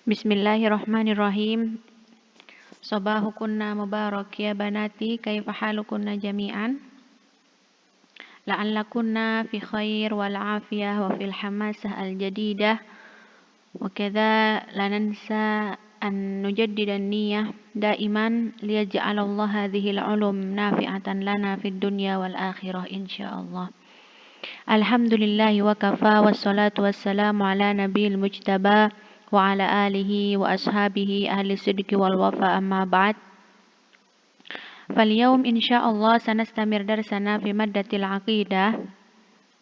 Bismillahirrahmanirrahim. Sabahukunna mubarak ya banati, kaifa halukunna jami'an? La'allakunna fi khair wal afiyah wa fil hamasah al jadidah. Wa kadza la nansa an nujaddida an-niyyah daiman liyaj'alallahu hadhihi al-ulum nafi'atan lana fid dunya wal akhirah insyaallah. Alhamdulillahi wa kafa wassalatu wassalamu ala nabiyil mujtaba wa ala alihi wa ashabihi ahli sidqi wal wafa amma ba'd. Falyawm insyaallah sanastamir darsana fi maddatil aqidah.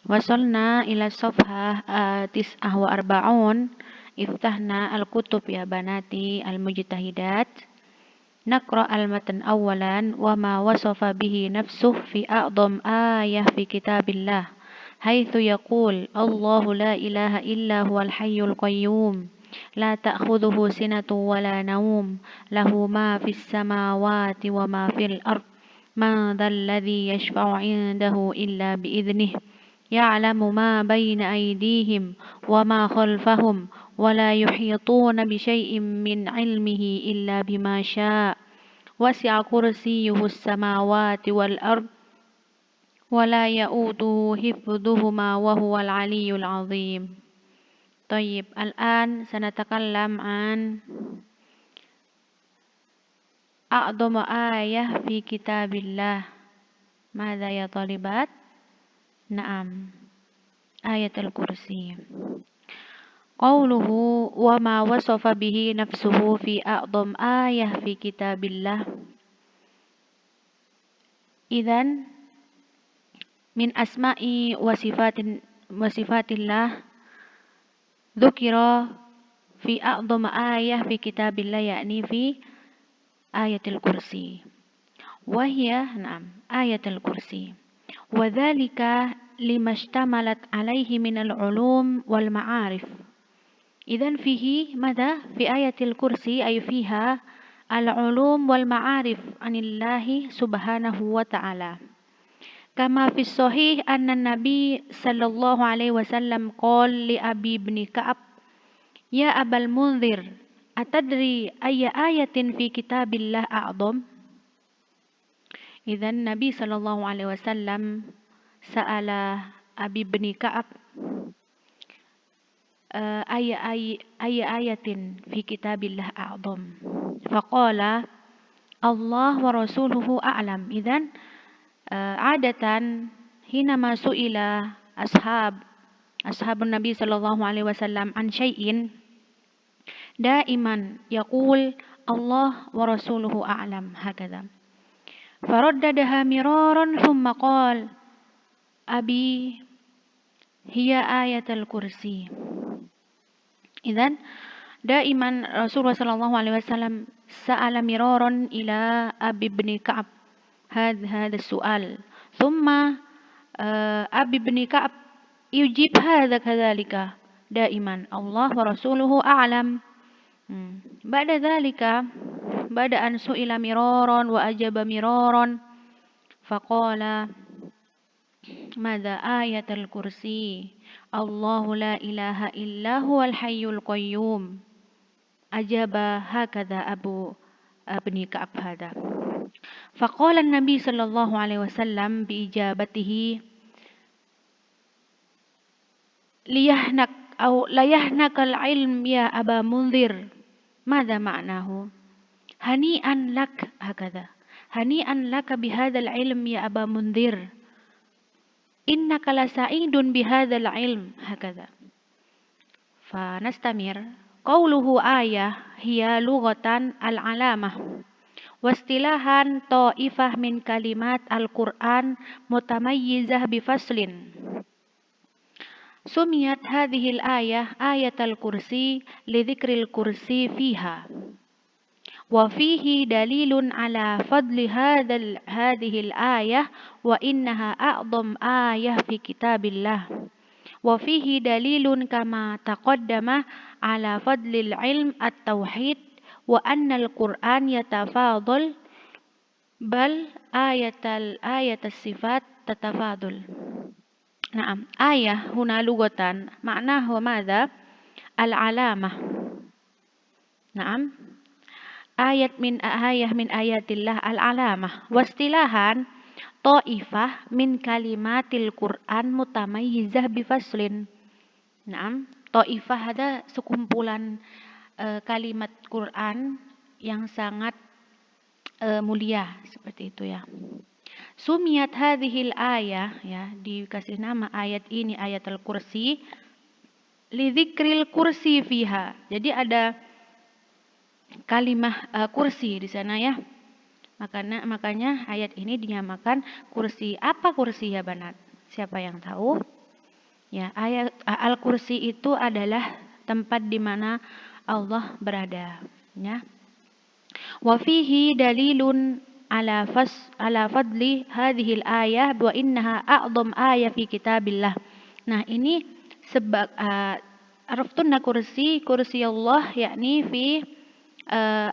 Wasalna ila safhah tis'ah wa arba'un. Iftahna al-kutub ya banati al-mujtahidat. Naqra al-matan awalan wa ma wasafa bihi nafsuh fi a'dham ayah fi kitabillah. Haitsu yaqul Allahu la ilaha illa huwal hayyul qayyum. لا تأخذه سنة ولا نوم له ما في السماوات وما في الأرض من ذا الذي يشفع عنده إلا بإذنه يعلم ما بين أيديهم وما خلفهم ولا يحيطون بشيء من علمه إلا بما شاء وسع كرسيه السماوات والأرض ولا يؤوده حفظهما وهو العلي العظيم. طيب الآن سنتكلم عن أعظم آية في كتاب الله. ماذا يا طالبات؟ نعم، آية الكرسي. قوله وما وصف به نفسه في أعظم آية في كتاب الله. إذن من أسماء وصفات الله ذكر في أعظم آية في كتاب الله يعني في آية الكرسي وهي آية الكرسي وذلك لما اشتملت عليه من العلوم والمعارف. إذن فيه ماذا؟ في آية الكرسي أي فيها العلوم والمعارف عن الله سبحانه وتعالى. كما في الصحيح أن النبي صلى الله عليه وسلم قال لأبي بن كعب يا أبا المنذر أتدري أي آية في كتاب الله أعظم؟ إذن النبي صلى الله عليه وسلم سأل أبي بن كعب أي آية في كتاب الله أعظم؟ فقال الله ورسوله أعلم. إذن عادة حينما سئل أصحاب النبي صلى الله عليه وسلم عن شيء دائما يقول الله ورسوله أعلم هكذا. فرددها مرارا ثم قال أبي هي آية الكرسي. إذن دائما رسول الله صلى الله عليه وسلم سأل مرارا إلى أبي بن كعب هذا السؤال ثم أبي بن كعب يجيب هذا كذلك دائما الله ورسوله أعلم. بعد ذلك بعد أن سئل مرارا وأجاب مرارا فقال ماذا؟ آية الكرسي الله لا إله إلا هو الحي القيوم. أجاب هكذا ابن كعب هذا. فقال النبي صلى الله عليه وسلم بإجابته ليهنك العلم يا أبا منذر. ماذا معناه؟ هنيئا لك هكذا، هنيئا لك بهذا العلم يا أبا منذر، إنك لسعيد بهذا العلم هكذا. فنستمر. قوله آية هي لغة العلامة واصطلاحا طائفة من كلمات القرآن متميزة بفصل. سميت هذه الآية آية الكرسي لذكر الكرسي فيها وفيه دليل على فضل هذه الآية وإنها أعظم آية في كتاب الله وفيه دليل كما تقدم على فضل العلم التوحيد وأن القرآن يتفاضل بل آية الصفات تتفاضل. نعم آية هنا لغة معناه ماذا؟ العلامة Naam. Ayat min ayatillah al-alamah. Wastilahan ta'ifah min kalimatil Qur'an mutamayyizah bifaslin. Naam. Ta'ifah ada sekumpulan kalimat Quran yang sangat mulia, seperti itu ya. Sumiyat hadhil ayah, ya, dikasih nama ayat ini ayat al-kursi, lidzikril kursi fiha. Jadi ada kalimah kursi di sana ya. Makanya ayat ini dinamakan kursi. Apa kursi ya banat? Siapa yang tahu? Ya, ayat al-kursi itu adalah tempat di mana Allah berada, ya. Wa fihi dalilun ala fadli hadhil ayah wa innaha a'dham ayah fi kitabillah. Nah, ini sebab araftunna kursi Allah yakni fi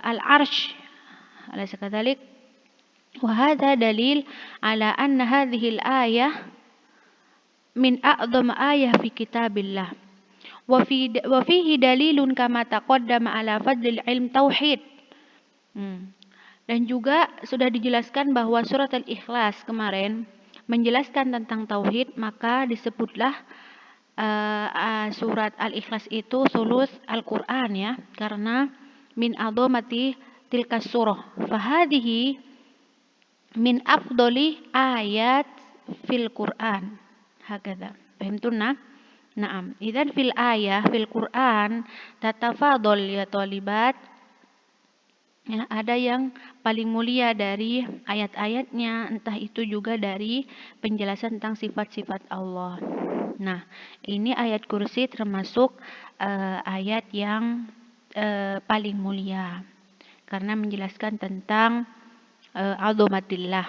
al-arsh. Alaysa kadzalik? Wa hadha dalil ala anna hadhil ayah min a'dham ayah fi kitabillah. Wa fihi dalilun kama taqaddama ala fadlil ilm tauhid. Dan juga sudah dijelaskan bahwa surat Al-Ikhlas kemarin menjelaskan tentang tauhid, maka disebutlah surat Al-Ikhlas itu sulus Al-Quran ya, karena min adhamati tilka surah. Fahadihi min afdoli ayat fil Quran. Hakadha. Fahimtunna? Naam. Idzan fil ayah fil Quran tatafadol ya talibat. Ya, ada yang paling mulia dari ayat-ayatnya, entah itu juga dari penjelasan tentang sifat-sifat Allah. Nah, ini ayat kursi termasuk ayat yang paling mulia karena menjelaskan tentang azumatillah.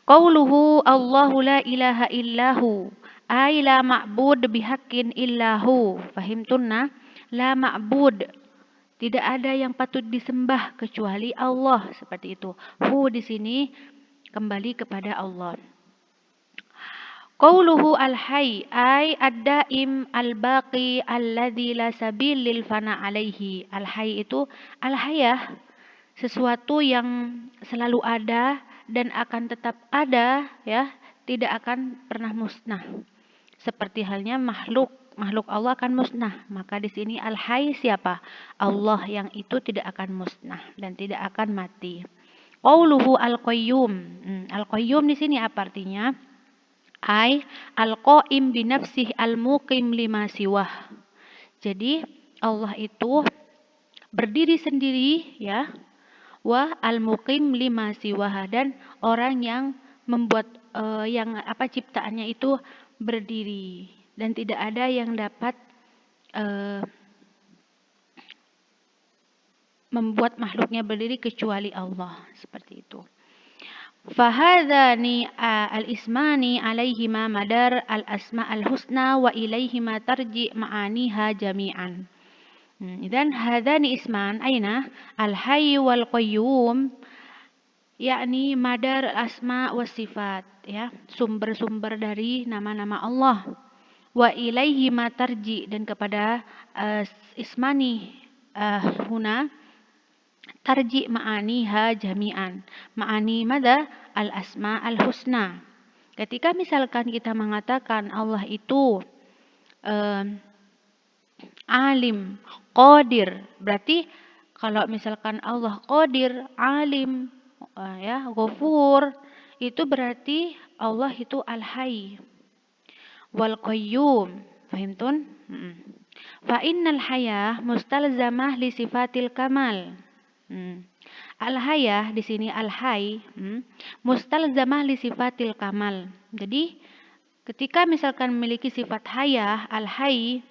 Qauluhu Allahu la ilaha illahu ay la ma'bud bihaqqin illahu. Fahimtunna? La ma'bud, tidak ada yang patut disembah kecuali Allah, seperti itu. Hu di sini kembali kepada Allah. Qauluhu al-hayy ay ad-daim al-baqi alladzi la sabil lil fana alaihi. Al-hayy itu al-hayah, sesuatu yang selalu ada dan akan tetap ada ya, tidak akan pernah musnah. Seperti halnya makhluk Allah akan musnah. Maka di sini al-hayy siapa? Allah yang itu tidak akan musnah dan tidak akan mati. Qauluhu al-qayyum. Al-qayyum di sini apa artinya? Ai al-qaim bi nafsihi al-muqim lima siwah. Jadi Allah itu berdiri sendiri ya. Wa al-muqim lima siwah, dan orang yang membuat yang ciptaannya itu berdiri dan tidak ada yang dapat membuat makhluknya berdiri kecuali Allah, seperti itu. Fahadzani al-ismani alaihima madar al-asma al-husna wa ilaihima tarji ma'aniha jami'an. Idzan hadzani isman aina al-hayy wal qayyum, yakni madar asma wa sifat ya, sumber-sumber dari nama-nama Allah. Wa ilaihi ma tarji, dan kepada ismani huna tarji ma'aniha jami'an. Ma'ani mada al-asma al-husna. Ketika misalkan kita mengatakan Allah itu alim, qadir, berarti kalau misalkan Allah qadir, alim, ya, ghafur, itu berarti Allah itu al-hayy wal qayyum. Fahimtun? Fa innal hayah mustalzamah li sifatil kamal. Al-hayah di sini al-hayy mustalzamah li sifatil kamal. Jadi ketika misalkan memiliki sifat hayah, al-hayy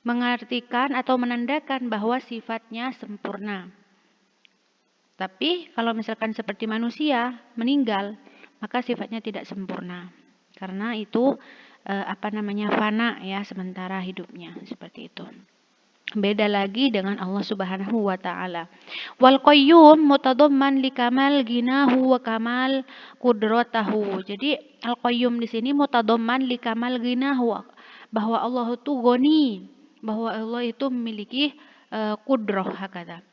mengartikan atau menandakan bahwa sifatnya sempurna. Tapi kalau misalkan seperti manusia meninggal, maka sifatnya tidak sempurna. Karena itu fana ya, sementara hidupnya, seperti itu. Beda lagi dengan Allah Subhanahu wa taala. Wal qayyum mutadamman li kamal ginahu wa kamal qudratahu. Jadi al qayyum di sini mutadamman li kamal ginahu, bahwa Allah itu goni, bahwa Allah itu memiliki qudrah hakadha.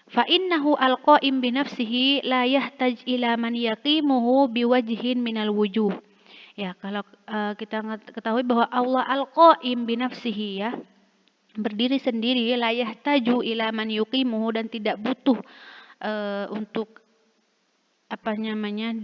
Fa innahu al-qa'im bi nafsihi la yahtaj ila man yaqimuhu biwajhin minal wujuh. Ya, kalau kita ketahui bahwa Allah al-qa'im bi nafsihi ya, berdiri sendiri, la yahtaju ila man yuqimuhu, dan tidak butuh untuk apa namanya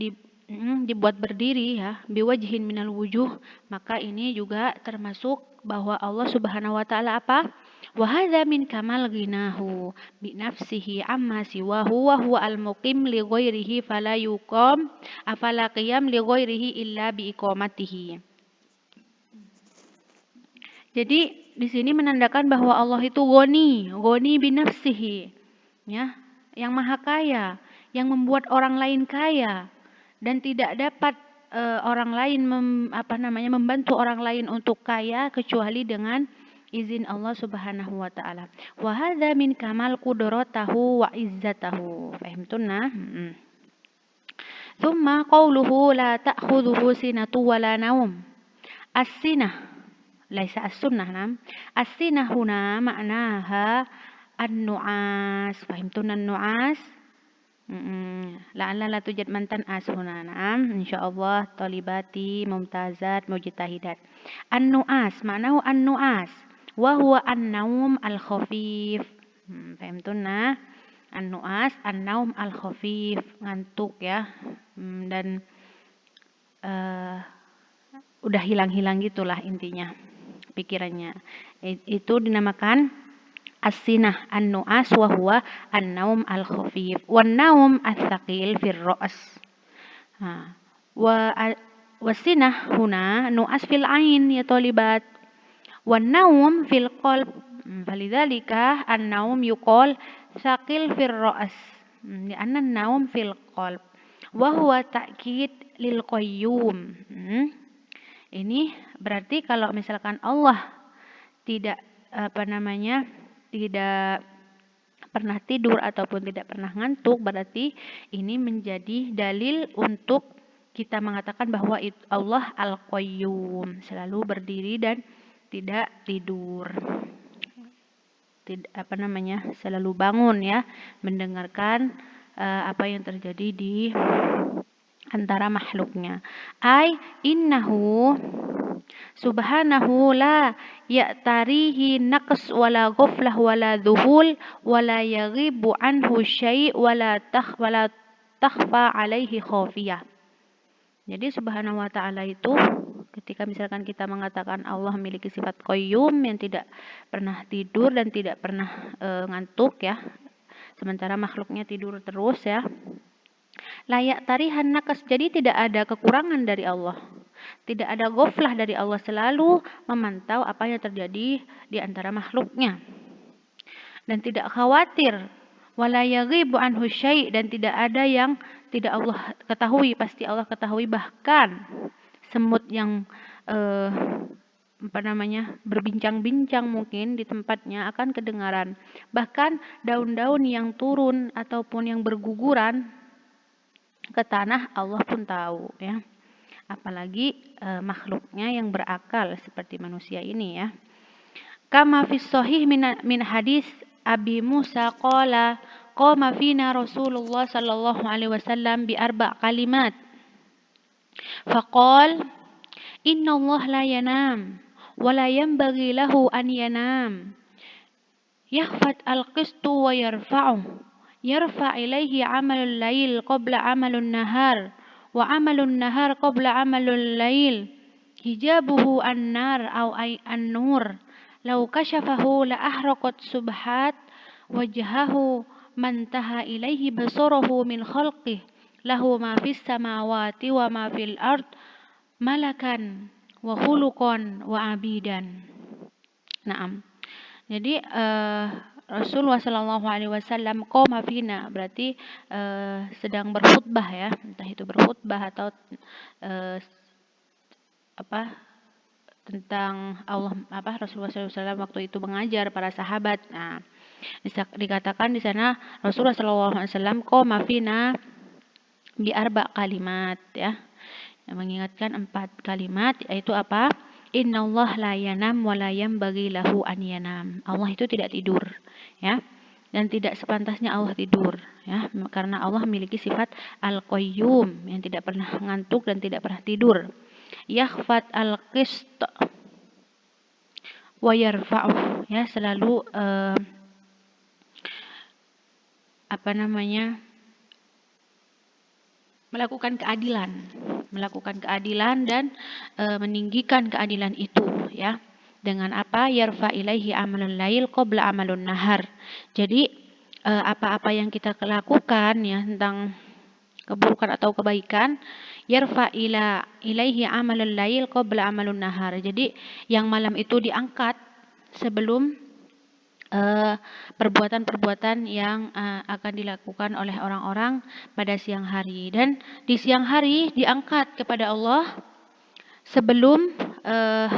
dibuat berdiri ya, biwajhin minal wujuh, maka ini juga termasuk bahwa Allah Subhanahu wa taala apa? Wa hadza min kamal ghinahu bi nafsihi amma siwahu wa huwa al-muqim li ghairihi fala yuqam afala qiyam li ghairihi illa bi iqamatihi. Jadi di sini menandakan bahwa Allah itu ghani bi nafsihi, ya, yang maha kaya, yang membuat orang lain kaya, dan tidak dapat orang lain membantu orang lain untuk kaya kecuali dengan izin Allah Subhanahu wa taala. Wa hadza min kamal qudratahu wa izzatahu. Fahimtunna? Tsumma qawluhu la ta'khudhuhu sinatu wa la naum. As-sinah laisa as-sunnah nam. As-sinah huna ma'naha an-nu'as. Fahimtunna an-nu'as? La'alla la tujad mantan ashuna. Naam, insyaallah talibati mumtazat mujtahidat. An-nu'as ma'nahu an-nu'as wa huwa an-naum al-khafif. Fahimtunna? An-nu'as an-naum al-khafif, ngantuk ya. Dan udah hilang-hilang gitulah intinya pikirannya. Itu dinamakan as-sinah, an-nu'as wa huwa an-naum al-khafif. Wan-naum ats-tsaqil fir ra's. Was-sinah huna nu'as fil ain ya talibat. Wan-naum fil qalb. Falidzalika an-naum yuqal tsaqil fir ra's. Li'anna an-naum fil qalb. Wa huwa ta'kid lil qayyum. Ini berarti kalau misalkan Allah tidak tidak pernah tidur ataupun tidak pernah ngantuk, berarti ini menjadi dalil untuk kita mengatakan bahwa Allah al-qayyum, selalu berdiri dan tidak tidur. Selalu bangun ya, mendengarkan apa yang terjadi di antara makhluknya. Innahu subhanahu la ya'tarihi naqs wala ghaflah wala dhuhul wala yaghibu anhu syai' wala takhfa alaihi khafiyah. Jadi subhanahu wa ta'ala itu ketika misalkan kita mengatakan Allah memiliki sifat qayyum yang tidak pernah tidur dan tidak pernah ngantuk ya, sementara makhluknya tidur terus ya. Layak tarihan nakas, jadi tidak ada kekurangan dari Allah, tidak ada ghaflah dari Allah, selalu memantau apa yang terjadi di antara makhluknya dan tidak khawatir. Wala yaghibu anhu syai', dan tidak ada yang tidak Allah ketahui, pasti Allah ketahui. Bahkan semut yang berbincang-bincang mungkin di tempatnya akan kedengaran. Bahkan daun-daun yang turun ataupun yang berguguran ke tanah Allah pun tahu ya. Apalagi makhluknya yang berakal seperti manusia ini ya. Kama fis sahih min hadis Abi Musa qala qama fina Rasulullah sallallahu alaihi wasallam bi arba' kalimat. Faqal inna Allah la yanam wa la yanbaghi lahu an yanam. Yakhfat al-qistu wa yarfa'u. Yarfa' ilaihi amalul lail qabla amalun nahar wa amalun nahar qabla amalul lail. Hijabuhu an-nar aw an-nur. Law kashafahu la ahraqat subhat wajhahu man taha ilaihi basarahu min khalqih. Lahu ma fis samawati wa ma fil ard malakan wa khuluqan wa abidan. Naam. Jadi Rasulullah Shallallahu Alaihi Wasallam qoma fina, berarti sedang berkhutbah ya, entah itu berkhutbah atau tentang Allah, Rasulullah SAW waktu itu mengajar para sahabat. Nah, dikatakan di sana Rasulullah SAW qoma fina bi arba' kalimat ya, yang mengingatkan 4 kalimat, yaitu apa? Innallah la yanam wa la yanbaghi lahu an yanam. Allah itu tidak tidur, ya. Dan tidak sepantasnya Allah tidur, ya. Karena Allah memiliki sifat al-qayyum yang tidak pernah ngantuk dan tidak pernah tidur. Yakhfat al-qist wa yarfa'u, ya, selalu melakukan keadilan dan meninggikan keadilan itu, ya. Dengan apa? Yarfa ilaihi amalul lail qabla amalun nahar. Jadi apa-apa yang kita lakukan, ya, tentang keburukan atau kebaikan, yarfa ilaihi amalul lail qabla amalun nahar. Jadi yang malam itu diangkat sebelum perbuatan-perbuatan yang akan dilakukan oleh orang-orang pada siang hari. Dan di siang hari diangkat kepada Allah sebelum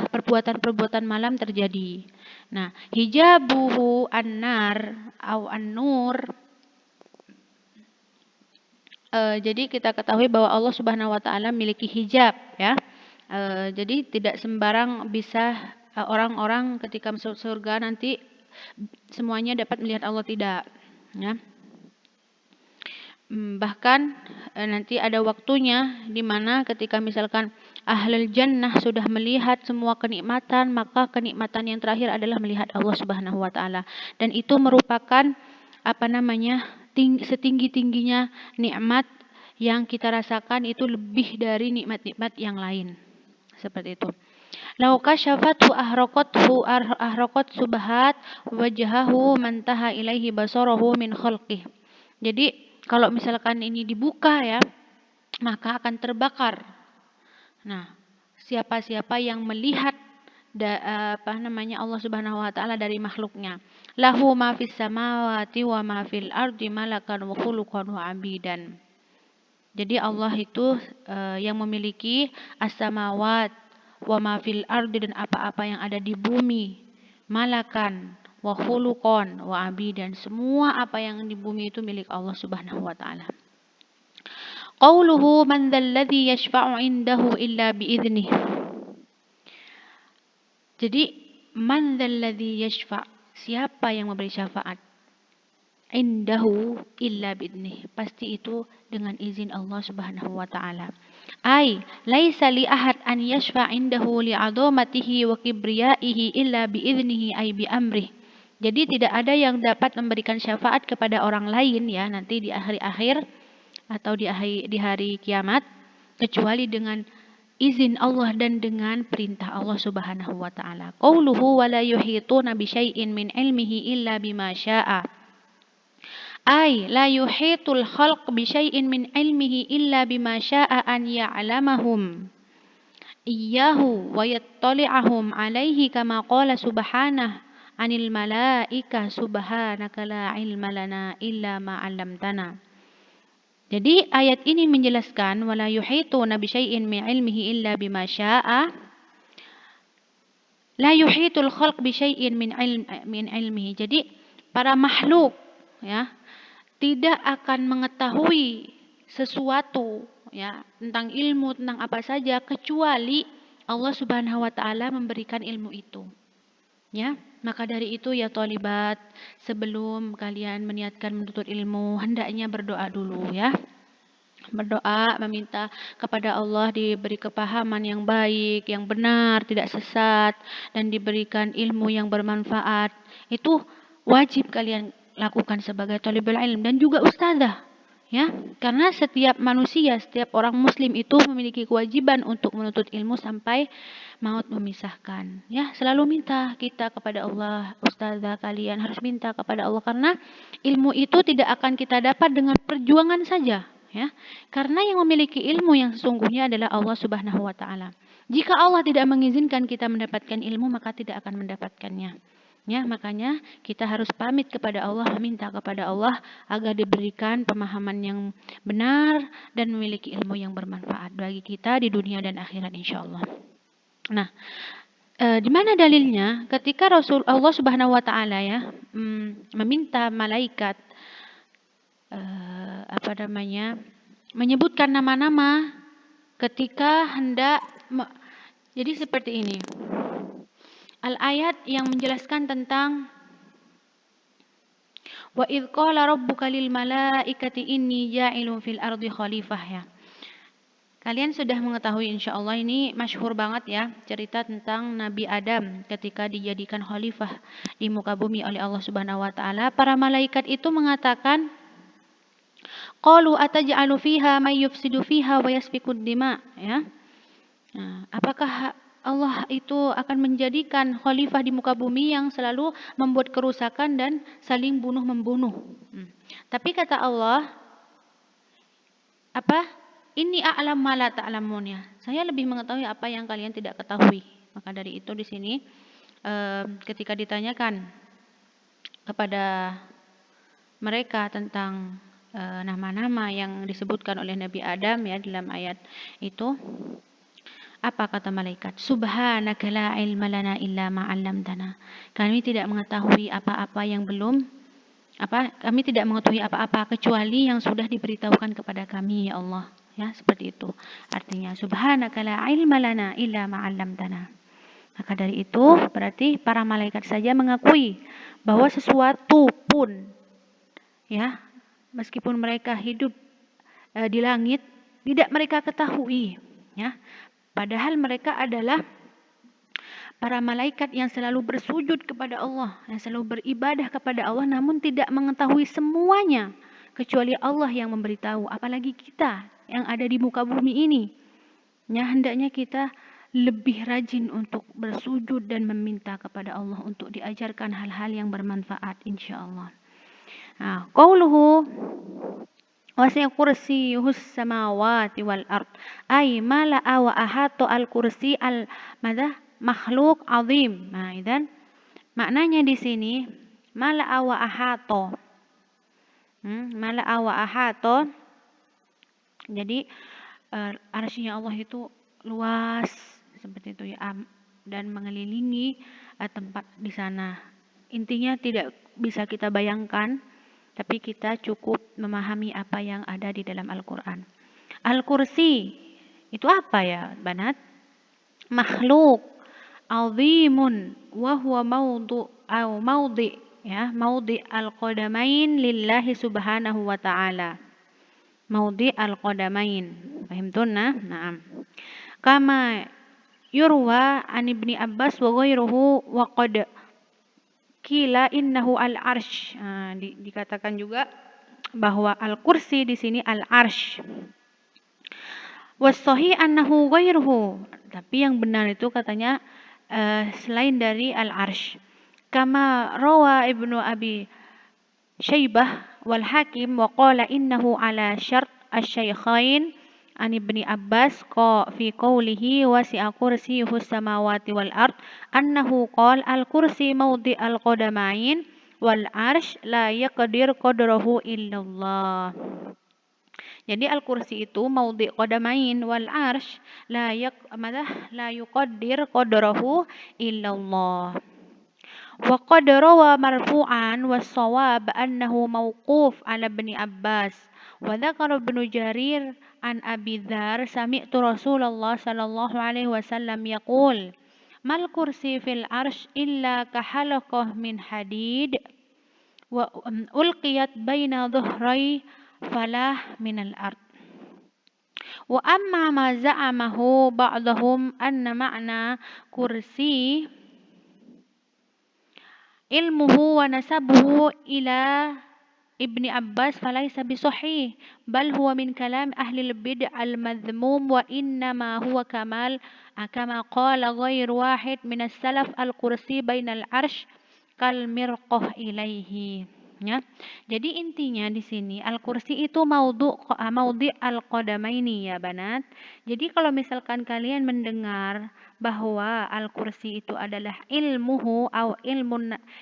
perbuatan-perbuatan malam terjadi. Nah, hijabuhu an-nar au an-nur. Jadi kita ketahui bahwa Allah Subhanahu wa taala memiliki hijab, ya. Jadi tidak sembarang bisa orang-orang ketika masuk surga nanti semuanya dapat melihat Allah, tidak, ya. Bahkan nanti ada waktunya di mana ketika misalkan ahlul jannah sudah melihat semua kenikmatan, maka kenikmatan yang terakhir adalah melihat Allah Subhanahu wa taala, dan itu merupakan setinggi-tingginya nikmat yang kita rasakan, itu lebih dari nikmat-nikmat yang lain. Seperti itu. Lau kasyafathu ahraqat subhat wajhahu mantaha ilaihi basarahu min khalqih. Jadi kalau misalkan ini dibuka, ya, maka akan terbakar. Nah, siapa-siapa yang melihat Allah Subhanahu wa taala dari makhluknya. Lahu ma fis samawati wa ma fil ardi malakan wa khuluqan wa abidan. Jadi Allah itu yang memiliki as-samawat wa ma fil ardi, dan apa-apa yang ada di bumi, malakan wa khuluqan wa abidan, semua apa yang di bumi itu milik Allah Subhanahu wa taala. Qauluhu man dzalladzi yashfa'u 'indahu illa bi'idznih. Jadi man dzalladzi yashfa', siapa yang memberi syafaat? Indahu illa bi'idznih, pasti itu dengan izin Allah Subhanahu wa taala. Ai laisa li ahad an yashfa' indahu li'adhamatihi wa kibriyaihi illa bi'idznihi ay bi amrih. Jadi tidak ada yang dapat memberikan syafaat kepada orang lain, ya, nanti di akhir-akhir atau di hari kiamat, kecuali dengan izin Allah dan dengan perintah Allah Subhanahu wa taala. Qauluhu wa la yuhituna bi syai'in min ilmihi illa bima syaa. Ay la yuhitul khalq bi syai'in min ilmihi illa bima syaa an ya'lamahum iyyahu wa yattali'ahum alaihi kama qala subhanahu anil malaika subhanaka la ilma lana illa ma 'allamtana. Jadi ayat ini menjelaskan wala yuhituna bi syai'in min ilmihi illa bima syaa. La yuhitul khalq bi syai'in min ilmihi. Jadi para makhluk, ya, tidak akan mengetahui sesuatu, ya, tentang ilmu, tentang apa saja, kecuali Allah Subhanahu wa taala memberikan ilmu itu. Ya, maka dari itu ya tholibat, sebelum kalian meniatkan menuntut ilmu, hendaknya berdoa dulu, ya. Berdoa, meminta kepada Allah diberi kepahaman yang baik, yang benar, tidak sesat, dan diberikan ilmu yang bermanfaat. Itu wajib kalian lakukan sebagai thalibul ilm dan juga ustazah, ya, karena setiap manusia, setiap orang muslim itu memiliki kewajiban untuk menuntut ilmu sampai maut memisahkan, ya. Selalu minta kita kepada Allah, ustazah kalian harus minta kepada Allah, karena ilmu itu tidak akan kita dapat dengan perjuangan saja, ya, karena yang memiliki ilmu yang sesungguhnya adalah Allah Subhanahu wa taala. Jika Allah tidak mengizinkan kita mendapatkan ilmu, maka tidak akan mendapatkannya. Ya, makanya kita harus pamit kepada Allah, meminta kepada Allah agar diberikan pemahaman yang benar dan memiliki ilmu yang bermanfaat bagi kita di dunia dan akhirat insyaallah. Nah, di mana dalilnya? Ketika Allah Subhanahu wa taala, ya, meminta malaikat menyebutkan nama-nama ketika hendak Jadi seperti ini. Al-ayat yang menjelaskan tentang wa idz qala rabbuka lil malaikati inni ja'ilun fil ardi khalifah ya. Kalian sudah mengetahui insyaallah ini masyhur banget ya cerita tentang Nabi Adam ketika dijadikan khalifah di muka bumi oleh Allah Subhanahu wa taala. Para malaikat itu mengatakan qalu ataj'alu fiha may yufsidu fiha wa yasfikud dima ya. Nah, apakah Allah itu akan menjadikan khalifah di muka bumi yang selalu membuat kerusakan dan saling bunuh membunuh. Tapi kata Allah, apa? Ini a'lam ma la ta'lamun ya. Saya lebih mengetahui apa yang kalian tidak ketahui. Maka dari itu di sini ketika ditanyakan kepada mereka tentang nama-nama yang disebutkan oleh Nabi Adam ya dalam ayat itu, apa kata malaikat? Subhanaka la ilma lana illa ma 'allamtana. Kami tidak mengetahui apa-apa yang kami tidak mengetahui apa-apa kecuali yang sudah diberitahukan kepada kami ya Allah. Ya, seperti itu. Artinya subhanaka la ilma lana illa ma 'allamtana. Maka dari itu berarti para malaikat saja mengakui bahwa sesuatu pun ya, meskipun mereka hidup di langit tidak mereka ketahui ya. Padahal mereka adalah para malaikat yang selalu bersujud kepada Allah, yang selalu beribadah kepada Allah namun tidak mengetahui semuanya kecuali Allah yang memberitahu. Apalagi kita yang ada di muka bumi ini. Ya, hendaknya kita lebih rajin untuk bersujud dan meminta kepada Allah untuk diajarkan hal-hal yang bermanfaat insyaallah. Nah, qauluhu wasi'a kursiyyuhus samawati wal ard ay mala'a wa ahata al kursi al makhluk azim. Nah, dan maknanya di sini mala'a wa ahata. Mala'a wa ahata. Jadi arsy-Nya Allah itu luas seperti itu ya dan mengelilingi tempat di sana. Intinya tidak bisa kita bayangkan, tapi kita cukup memahami apa yang ada di dalam Al-Quran. Al-Kursi itu apa ya, Banat? Makhluk azimun wa huwa maudhi ya, maudhi al-qadamain lillahi subhanahu wa ta'ala. Maudhi al-qadamain. Fahimtunna? Naam. Kama yurwa an Ibni Abbas wa ghairuhu wa qad qila innahu al-arsh. Dikatakan juga bahwa al-kursi di sini al-arsh. Was-sahih annahu ghairuhu. Tapi yang benar itu katanya selain dari al-arsh. Kama rawa Ibnu Abi Syaibah wal Hakim wa qala innahu ala syart asy-syaikhain an Ibni Abbas fi qawlihi wasi'a kursiyyuhus samawati wal ard annahu qala al-kursi mawdi' al-qadamain wal arsh la yaqdir qadrahu illallah. Jadi al-kursi itu mawdi' qadamain wal arsh la yuqaddir qadrahu illallah. Wa qad rawa marfu'an was-shawab annahu mauquf ala Ibni Abbas. Wa dzakara Ibnu Jarir an Abi Dzar sami'tu Rasulullah sallallahu alaihi wasallam yaqul mal kursi fil arsh illa kahalaqah min hadid wa ulqiyat baina dhuhrai falah minal ard. Wa amma ma za'amahu ba'dahum anna ma'na kursi ilmuhu wa nasabuhu ila Ibni Abbas falaysa bisahih bal huwa min kalam ahli al-bid'ah al-madhmum wa innama huwa kama qala ghair wahid min as-salaf al-kursi bainal arsh kal mirqah ilaihi ya. Jadi intinya di sini al-kursi itu maudhi al-qadamaini ya Banat. Jadi kalau misalkan kalian mendengar bahwa al-kursi itu adalah ilmuhu atau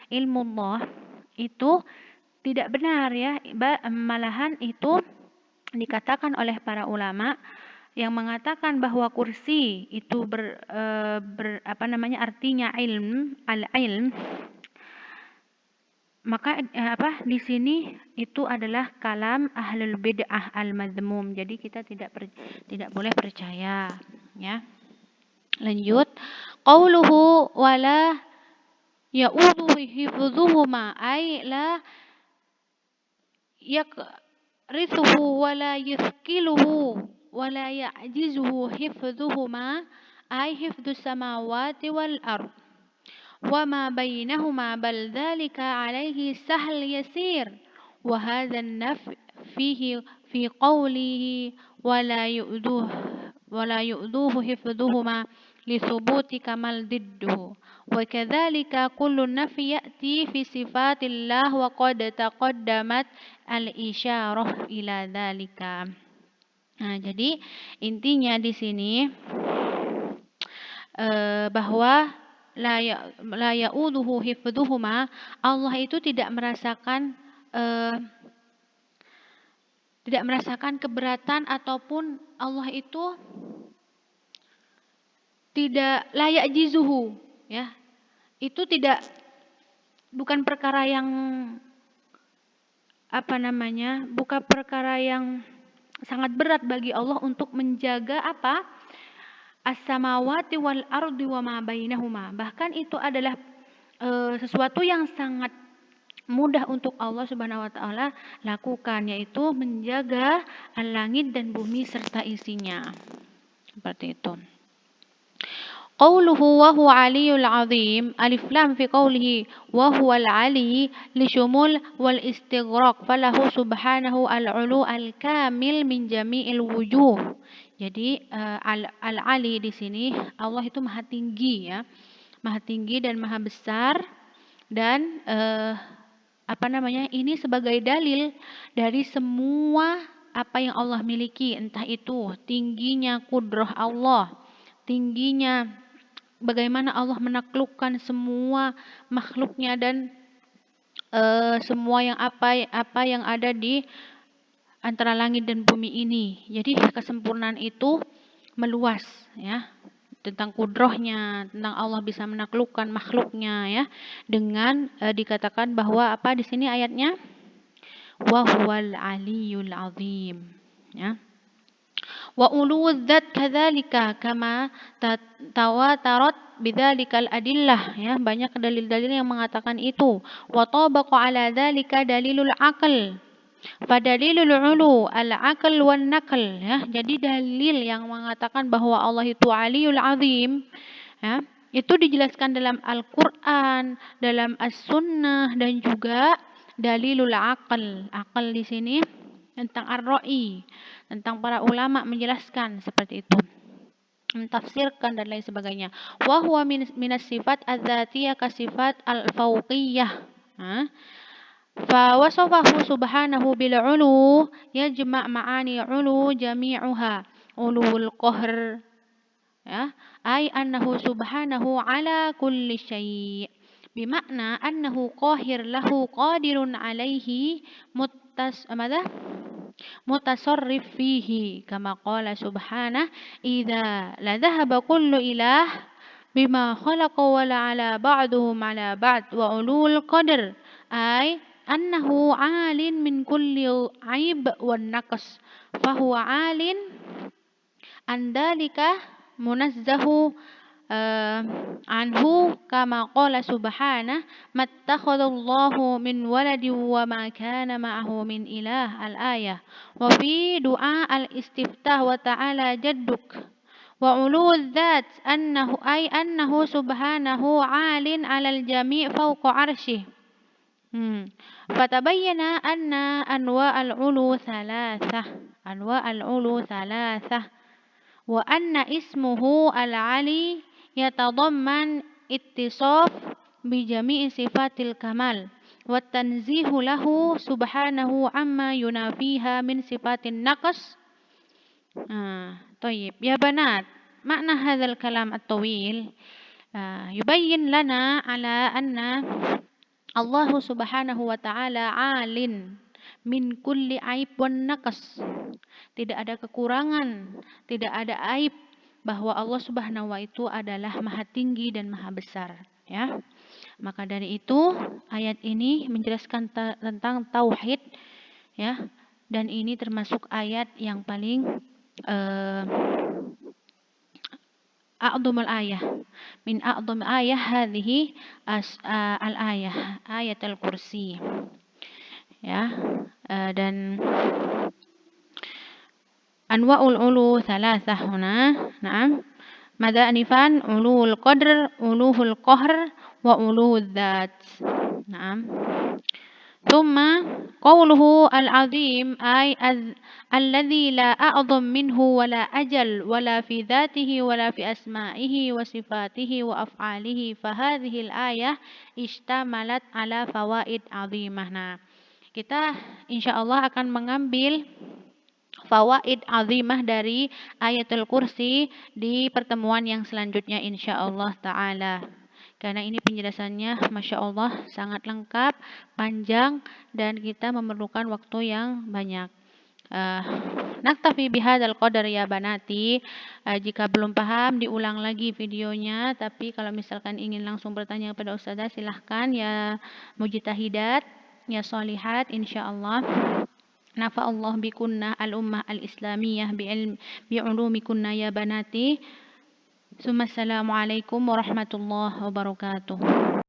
ilmullah itu tidak benar ya. Malahan itu dikatakan oleh para ulama yang mengatakan bahwa kursi itu artinya al-ilm. Maka di sini itu adalah kalam ahlul bid'ah al-madhmum. Jadi kita tidak boleh percaya ya. Lanjut. Qauluhu wala ya'udhu hifdhuhuma ay la yakrithuhu wala yuthqiluhu wala ya'jizuhu hifdhuhuma ay hifdhus samawati wal ard wa ma bainahuma bal dhalika alaihi sahl yasir wa hadha an-naf fihi fi qawlihi wala yu'duhu hifdhuhuma li thubuti kamal didduhu wa kadzalika kullu nafi ya'ti fi sifatillah wa qad taqaddamat al-isyarah ila dzalika. Nah, jadi intinya di sini bahwa la ya'uduhu hifdhuhuma, Allah itu tidak merasakan keberatan ataupun Allah itu tidak layak jizuhu, ya. Itu bukan perkara yang bukan perkara yang sangat berat bagi Allah untuk menjaga as-samawati wal ardi wa ma bainahuma. Bahkan itu adalah sesuatu yang sangat mudah untuk Allah Subhanahu wa taala lakukan, yaitu menjaga langit dan bumi serta isinya. Seperti itu. Qauluhu wa huwa aliyul azim, alif lam fi qawlihi wa huwa al-ali li syumul wal istighraq falahu subhanahu al-ulu al-kamil min jami'il wujuh. Jadi al-ali di sini Allah itu maha tinggi, ya. Maha tinggi dan maha besar, dan ini sebagai dalil dari semua apa yang Allah miliki, entah itu tingginya kudrah Allah, tingginya bagaimana Allah menaklukkan semua makhluknya dan semua yang apa yang ada di antara langit dan bumi ini. Jadi kesempurnaan itu meluas, ya, tentang kudrohnya, tentang Allah bisa menaklukkan makhluknya, ya, dengan dikatakan bahwa apa di sini ayatnya wa huwal aliyul azim, ya. Wa uluwudz dzat kadzalika kama tawatarat bidzalikal adillah, ya, banyak dalil-dalil yang mengatakan itu. Wa tabaqa ala dzalika dalilul aql. Fadalilul ulu al-aql wan naql, ya. Jadi dalil yang mengatakan bahwa Allah itu aliyul azim, ya, itu dijelaskan dalam Al-Qur'an, dalam As-Sunnah, dan juga dalilul aql. Aql di sini tentang ar-ra'i, tentang para ulama menjelaskan seperti itu, mentafsirkan dan lain sebagainya. Wa huwa minas sifat adzatiyah ka sifat al-fauqiyah. Fa wasafahu subhanahu bil ulu yajma' ma'ani ulu jami'uha ulul qahr, ya, ay annahu subhanahu ala kulli syai', bimakna annahu qahir lahu qadirun alaihi mutasarrif fihi, kama qala subhanah idza la dhahaba kullu ilah bima khalaqa wa la ala ba'duhum ala ba'd wa ulul qadr ay annahu alin min kulli aib wan naqs fahuwa alin andalika munazzahu anhu kama qala subhanah mattakhadallahu min waladin wa ma kana ma'ahu min ilah al-ayah wa fi du'a al-istiftah wa ta'ala jadduk wa ulul dzat annahu subhanahu 'alin 'alal jami' fawqa 'arsyih. Fatabayyana anna anwa'al 'ulu thalathah wa anna ismuhu al-'ali yatadamman ittisaf bi jami'i sifatil kamal wa tanzihu lahu subhanahu amma yunafiha min sifatin naqs. Tayyib ya banat, makna hadzal kalam at-tawil yubayyin lana ala anna Allah subhanahu wa ta'ala alin min kulli aib wan naqas. Tidak ada kekurangan, tidak ada aib, bahwa Allah Subhanahu wa itu adalah maha tinggi dan maha besar, ya. Maka dari itu ayat ini menjelaskan tentang tauhid, ya, dan ini termasuk ayat yang paling أعظم الآية من أعظم آية هذه الآية آية الكرسي ya. Dan anwa'ul ulu thalathah huna. Naam. Mada anifan ulul qadr, uluhul qahr wa uluhul dzat. Naam. ثم قوله العظيم أي الذي لا أعظم منه ولا أجل ولا في ذاته ولا في أسمائه وصفاته وأفعاله فهذه الآية اشتملت على فوائد عظيمة. Nah, kita insyaallah akan mengambil fawaid azimah dari ayatul kursi di pertemuan yang selanjutnya insyaallah ta'ala. Karena ini penjelasannya Masya Allah sangat lengkap, panjang, dan kita memerlukan waktu yang banyak. Naktafi bihadzal qadar ya banati. Jika belum paham diulang lagi videonya, tapi kalau misalkan ingin langsung bertanya kepada ustazah silahkan ya mujtahidat, ya solihat insyaallah. Nafa'allah bikunna al-ummah al-islamiyah bi'ulumikunna ya banati. Assalamualaikum warahmatullahi wabarakatuh.